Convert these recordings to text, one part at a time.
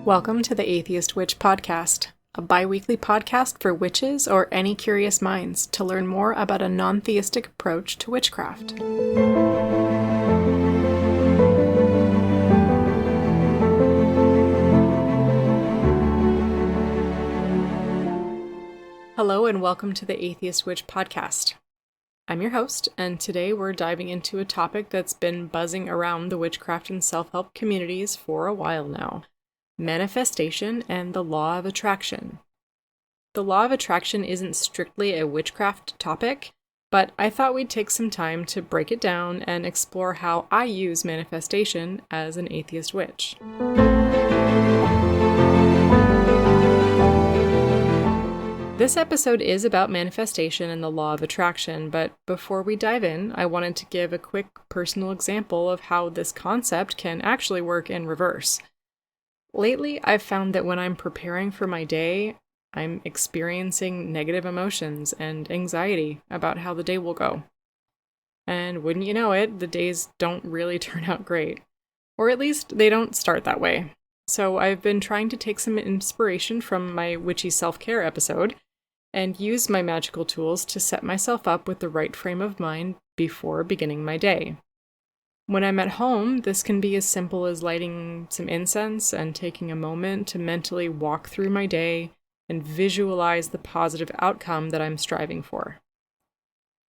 Welcome to the Atheist Witch Podcast, a bi-weekly podcast for witches or any curious minds to learn more about a non-theistic approach to witchcraft. Hello and welcome to the Atheist Witch Podcast. I'm your host, and today we're diving into a topic that's been buzzing around the witchcraft and self-help communities for a while now. Manifestation and the law of attraction. The law of attraction isn't strictly a witchcraft topic, but I thought we'd take some time to break it down and explore how I use manifestation as an atheist witch. This episode is about manifestation and the law of attraction, but before we dive in, I wanted to give a quick personal example of how this concept can actually work in reverse. Lately, I've found that when I'm preparing for my day, I'm experiencing negative emotions and anxiety about how the day will go. And wouldn't you know it, the days don't really turn out great. Or at least they don't start that way. So I've been trying to take some inspiration from my witchy self-care episode and use my magical tools to set myself up with the right frame of mind before beginning my day. When I'm at home, this can be as simple as lighting some incense and taking a moment to mentally walk through my day and visualize the positive outcome that I'm striving for.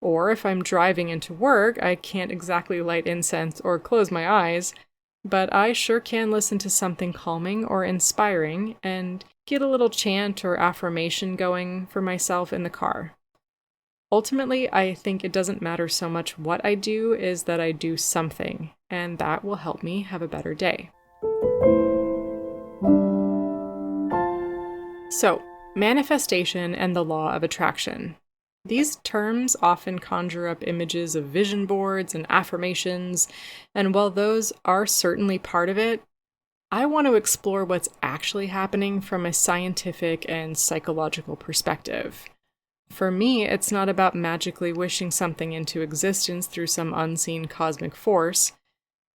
Or if I'm driving into work, I can't exactly light incense or close my eyes, but I sure can listen to something calming or inspiring and get a little chant or affirmation going for myself in the car. Ultimately, I think it doesn't matter so much what I do, is that I do something, and that will help me have a better day. So, manifestation and the law of attraction. These terms often conjure up images of vision boards and affirmations, and while those are certainly part of it, I want to explore what's actually happening from a scientific and psychological perspective. For me, it's not about magically wishing something into existence through some unseen cosmic force.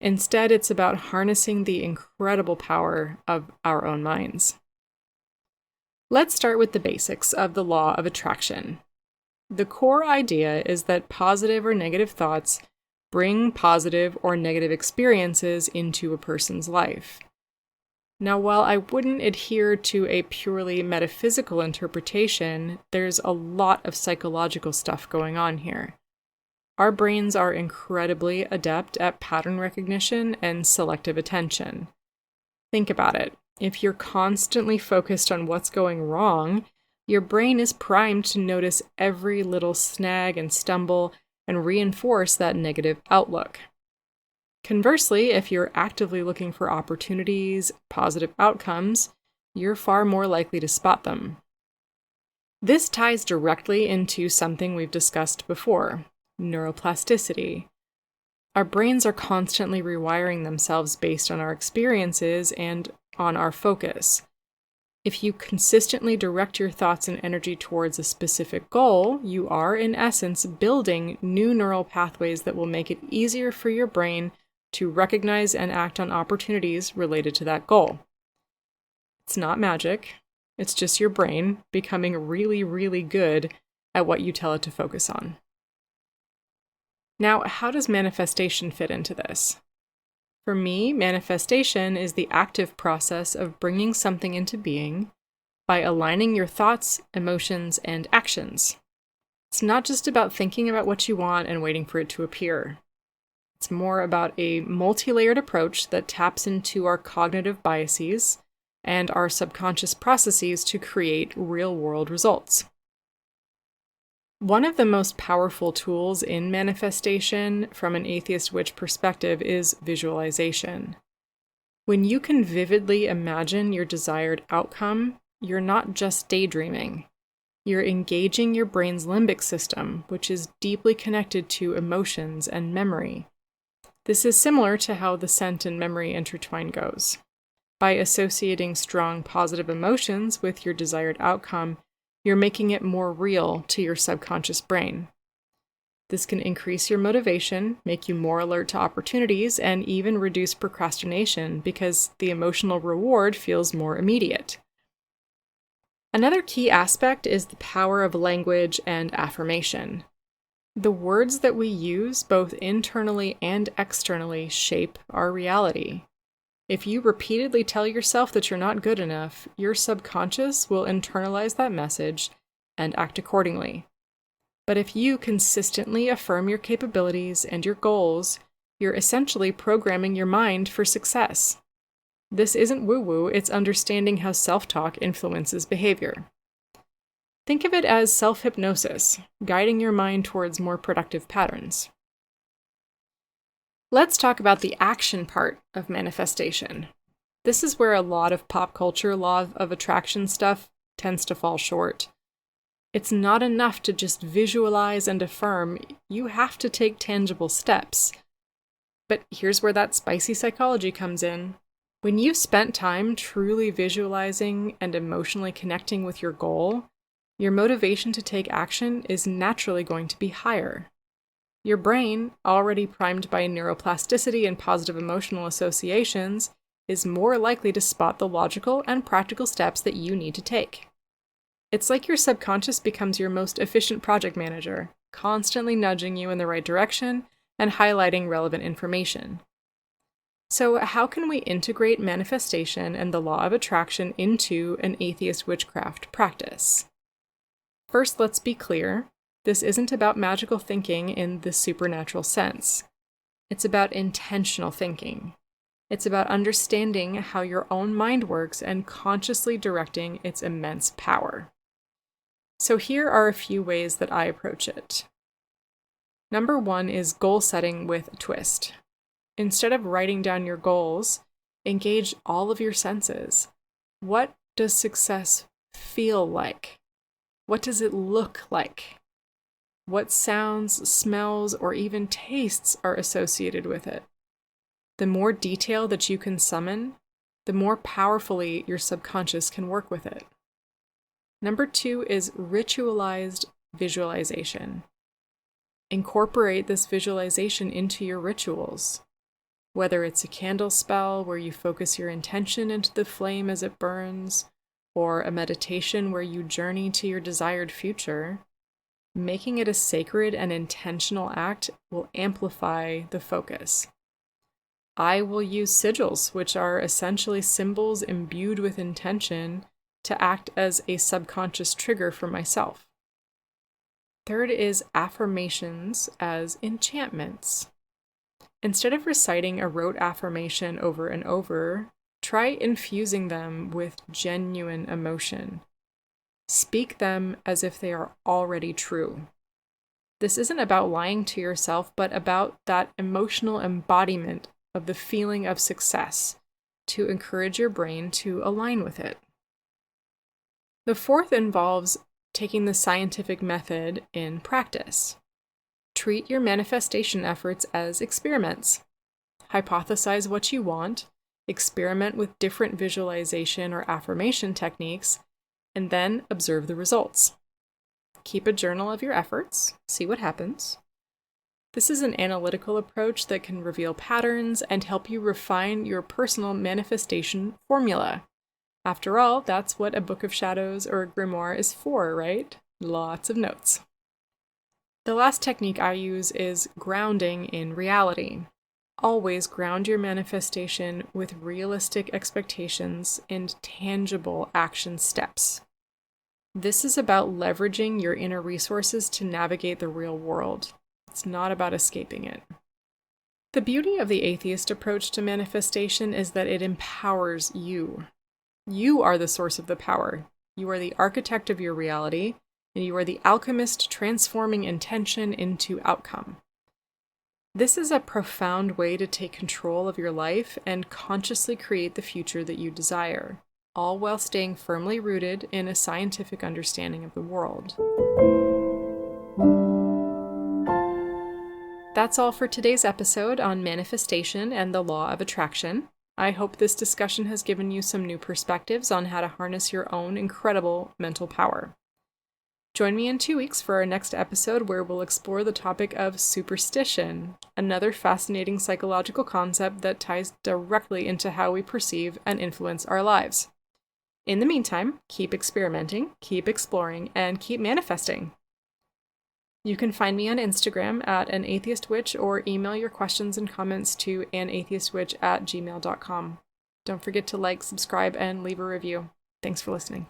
Instead, it's about harnessing the incredible power of our own minds. Let's start with the basics of the law of attraction. The core idea is that positive or negative thoughts bring positive or negative experiences into a person's life. Now, while I wouldn't adhere to a purely metaphysical interpretation, there's a lot of psychological stuff going on here. Our brains are incredibly adept at pattern recognition and selective attention. Think about it. If you're constantly focused on what's going wrong, your brain is primed to notice every little snag and stumble and reinforce that negative outlook. Conversely, if you're actively looking for opportunities, positive outcomes, you're far more likely to spot them. This ties directly into something we've discussed before, neuroplasticity. Our brains are constantly rewiring themselves based on our experiences and on our focus. If you consistently direct your thoughts and energy towards a specific goal, you are, in essence, building new neural pathways that will make it easier for your brain to recognize and act on opportunities related to that goal. It's not magic. It's just your brain becoming really, really good at what you tell it to focus on. Now, how does manifestation fit into this? For me, manifestation is the active process of bringing something into being by aligning your thoughts, emotions, and actions. It's not just about thinking about what you want and waiting for it to appear. It's more about a multi-layered approach that taps into our cognitive biases and our subconscious processes to create real-world results. One of the most powerful tools in manifestation from an atheist witch perspective is visualization. When you can vividly imagine your desired outcome, you're not just daydreaming. You're engaging your brain's limbic system, which is deeply connected to emotions and memory. This is similar to how the scent and memory intertwine goes. By associating strong positive emotions with your desired outcome, you're making it more real to your subconscious brain. This can increase your motivation, make you more alert to opportunities, and even reduce procrastination because the emotional reward feels more immediate. Another key aspect is the power of language and affirmation. The words that we use, both internally and externally, shape our reality. If you repeatedly tell yourself that you're not good enough, your subconscious will internalize that message and act accordingly. But if you consistently affirm your capabilities and your goals, you're essentially programming your mind for success. This isn't woo-woo, it's understanding how self-talk influences behavior. Think of it as self-hypnosis, guiding your mind towards more productive patterns. Let's talk about the action part of manifestation. This is where a lot of pop culture law of attraction stuff tends to fall short. It's not enough to just visualize and affirm, you have to take tangible steps. But here's where that spicy psychology comes in. When you've spent time truly visualizing and emotionally connecting with your goal, your motivation to take action is naturally going to be higher. Your brain, already primed by neuroplasticity and positive emotional associations, is more likely to spot the logical and practical steps that you need to take. It's like your subconscious becomes your most efficient project manager, constantly nudging you in the right direction and highlighting relevant information. So, how can we integrate manifestation and the law of attraction into an atheist witchcraft practice? First, let's be clear. This isn't about magical thinking in the supernatural sense. It's about intentional thinking. It's about understanding how your own mind works and consciously directing its immense power. So here are a few ways that I approach it. Number 1 is goal setting with a twist. Instead of writing down your goals, engage all of your senses. What does success feel like? What does it look like? What sounds, smells, or even tastes are associated with it? The more detail that you can summon, the more powerfully your subconscious can work with it. Number 2 is ritualized visualization. Incorporate this visualization into your rituals. Whether it's a candle spell where you focus your intention into the flame as it burns, or a meditation where you journey to your desired future, making it a sacred and intentional act will amplify the focus. I will use sigils, which are essentially symbols imbued with intention, to act as a subconscious trigger for myself. Third is affirmations as enchantments. Instead of reciting a rote affirmation over and over, try infusing them with genuine emotion. Speak them as if they are already true. This isn't about lying to yourself, but about that emotional embodiment of the feeling of success to encourage your brain to align with it. The fourth involves taking the scientific method in practice. Treat your manifestation efforts as experiments. Hypothesize what you want, experiment with different visualization or affirmation techniques, and then observe the results. Keep a journal of your efforts, see what happens. This is an analytical approach that can reveal patterns and help you refine your personal manifestation formula. After all, that's what a book of shadows or a grimoire is for, right? Lots of notes. The last technique I use is grounding in reality. Always ground your manifestation with realistic expectations and tangible action steps. This is about leveraging your inner resources to navigate the real world. It's not about escaping it. The beauty of the atheist approach to manifestation is that it empowers you. You are the source of the power. You are the architect of your reality, and you are the alchemist transforming intention into outcome. This is a profound way to take control of your life and consciously create the future that you desire, all while staying firmly rooted in a scientific understanding of the world. That's all for today's episode on manifestation and the law of attraction. I hope this discussion has given you some new perspectives on how to harness your own incredible mental power. Join me in 2 weeks for our next episode where we'll explore the topic of superstition, another fascinating psychological concept that ties directly into how we perceive and influence our lives. In the meantime, keep experimenting, keep exploring, and keep manifesting. You can find me on Instagram at an Atheist Witch or email your questions and comments to anatheistwitch@gmail.com. Don't forget to like, subscribe, and leave a review. Thanks for listening.